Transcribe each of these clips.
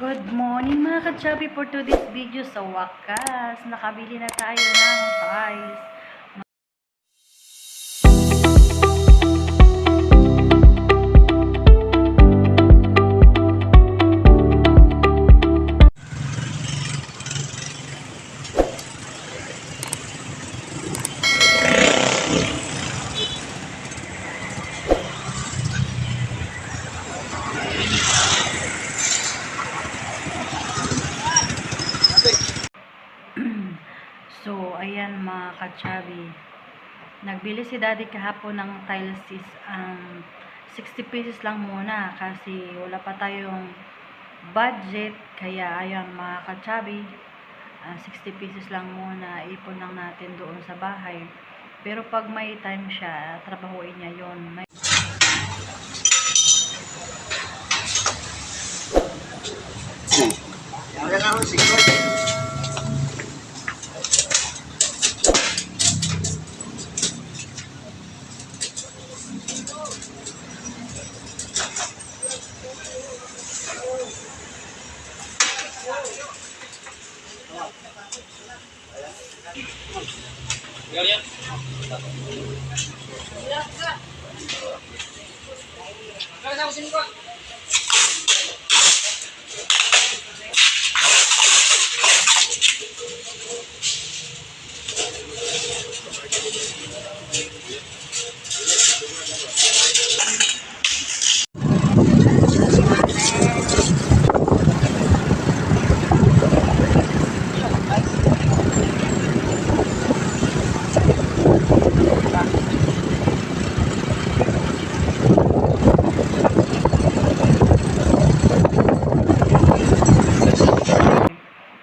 Good morning mga ka-chubby, for today's video. Sa wakas, nakabili na tayo ng tiles. So, ayan mga ka-chubby. Nagbili si daddy kahapon ng tiles is 60 pesos lang muna kasi wala pa tayong budget. Kaya ayan mga ka-chubby, 60 pesos lang muna, ipon lang natin doon sa bahay. Pero pag may time siya, trabahuin niya yon.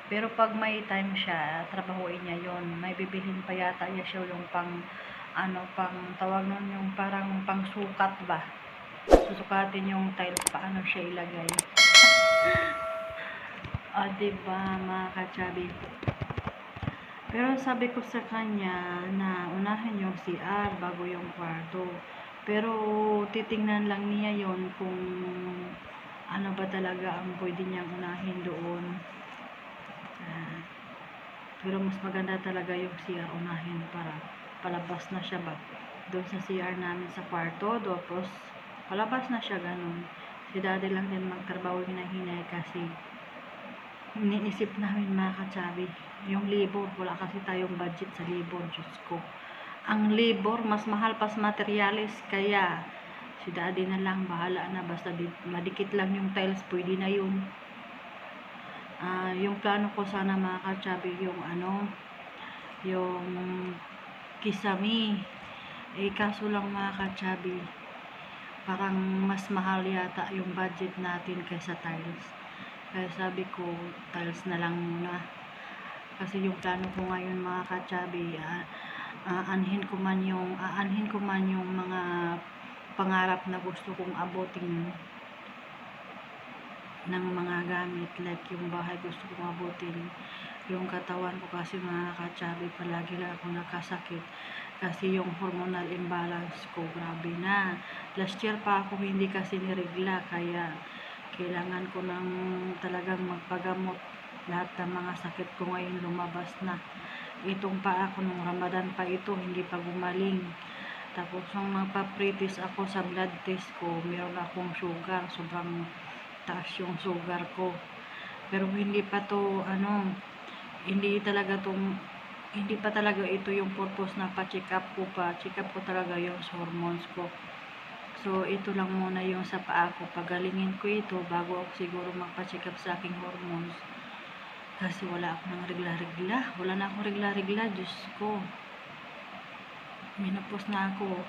Pero pag may time siya, trabahuin niya yon. May bibilhin pa yata niya siya yung pang tawag nun, yung parang pang sukat ba. Susukatin yung tiles, paano siya ilagay. Diba mga ka-chubby? Pero sabi ko sa kanya na unahin yung CR bago yung kwarto. Pero titingnan lang niya yon kung ano ba talaga ang pwede niyang unahin doon. Pero mas maganda talaga yung CR unahin para palabas na siya ba. Doon sa CR namin sa kwarto, tapos palabas na siya ganun. Si daddy lang din magtrabaho hinay kasi iniisip namin mga ka-chubby, yung labor, wala kasi tayong budget sa labor, Diyos ko. Ang labor, mas mahal pa sa materialis, kaya si daddy na lang, bahala na, basta madikit lang yung tiles, pwede na yun. Yung plano ko sana mga ka-chubby, yung kisame, kaso lang mga ka-chubby, parang mas mahal yata yung budget natin kaysa tiles. Kaya sabi ko, tiles na lang muna. Kasi yung plano ko ngayon mga ka-chubby, aanhin ko man yung mga pangarap na gusto kong abutin ng mga gamit, like yung bahay gusto kong abutin, yung katawan ko kasi mga ka-chubby, palagi lang ako nakasakit kasi yung hormonal imbalance ko, grabe na. Last year pa ako hindi kasi niregla, kaya kailangan ko nang talagang magpagamot. Lahat ng mga sakit ko ngayon lumabas na. Itong pa ako nung Ramadan pa ito, hindi pa gumaling. Tapos nung magpa-pre-test ako sa blood test ko, meron akong sugar, sobrang taas yung sugar ko. Pero hindi pa talaga ito yung purpose na pa-check up ko pa. Check up ko talaga yung hormones ko. So, ito lang muna yung sa paa ko. Pagalingin ko ito bago ako siguro magpa-check up sa aking hormones. Kasi wala ako ng regla-regla. Wala na akong regla-regla. Diyos ko. Minupos na ako.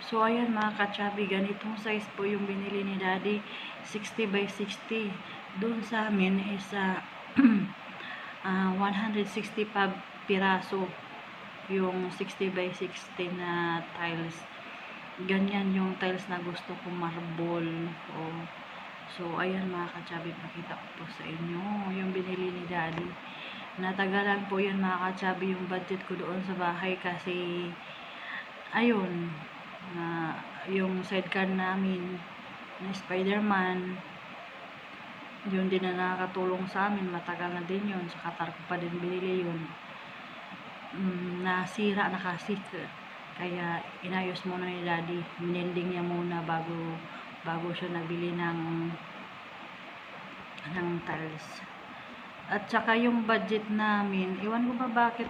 So, ayan mga ka-chubby. Ganitong size po yung binili ni daddy. 60 by 60. Doon sa amin is 160 pa piraso. Yung 60 by 60 na tiles. Ganyan yung tiles na gusto ko, marble. So ayan mga ka-chubby, pakita ko po sa inyo yung binili ni daddy. Natagalan po yun mga ka-chubby yung budget ko doon sa bahay kasi ayun, yung sidecar namin na Spider-Man, Yun din na nakakatulong sa amin, matagal na din yun, sa Qatar ko pa din binili yun. Nasira na kasi, kaya inayos muna ni daddy, minending niya muna bago siya nabili ng tiles. At saka yung budget namin, iwan ko ba bakit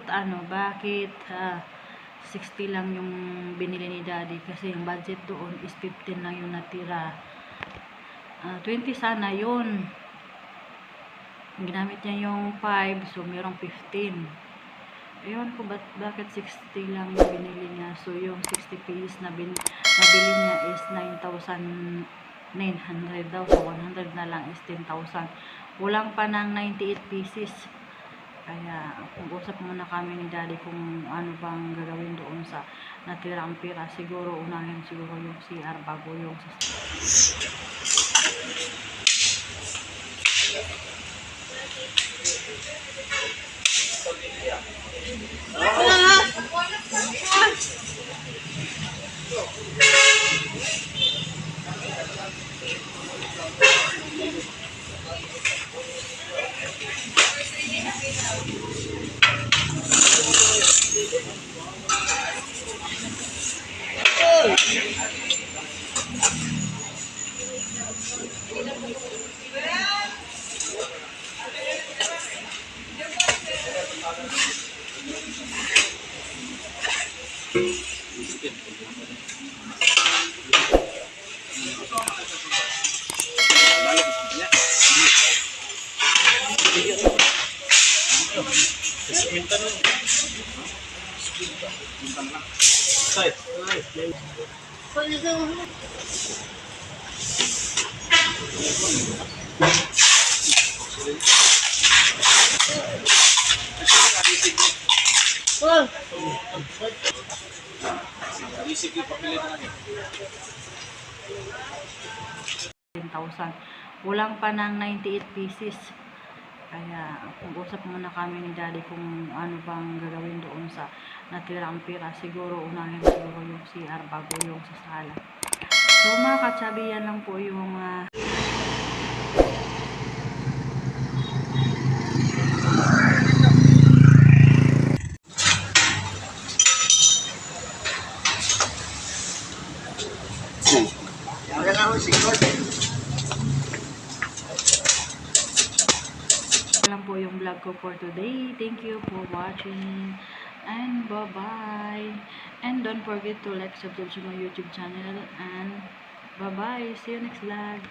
60 lang yung binili ni daddy, kasi yung budget doon is 15 lang yung natira. 20 sana yun, ginamit niya yung 5, so mayroong 15. Ewan ko bakit 60 lang yung binili niya. So yung 60 pieces na nabili niya is 9,900 daw. So 100 na lang is 10,000. Kulang pa ng 98 pieces. Kaya kung-usap muna kami ni daddy kung ano bang gagawin doon sa natirang pira. Siguro unahin siguro yung CR bago yung kulang pa ng 98 pieces. Kaya kung-usap muna kami ni daddy kung ano bang gagawin doon sa natirang pira. Siguro unahin siguro yung CR bago yung sa sala. So mga katsabi, yan lang po yung vlog ko for today. Thank you for watching and bye bye, and don't forget to like, subscribe to my YouTube channel, and bye bye, see you next vlog.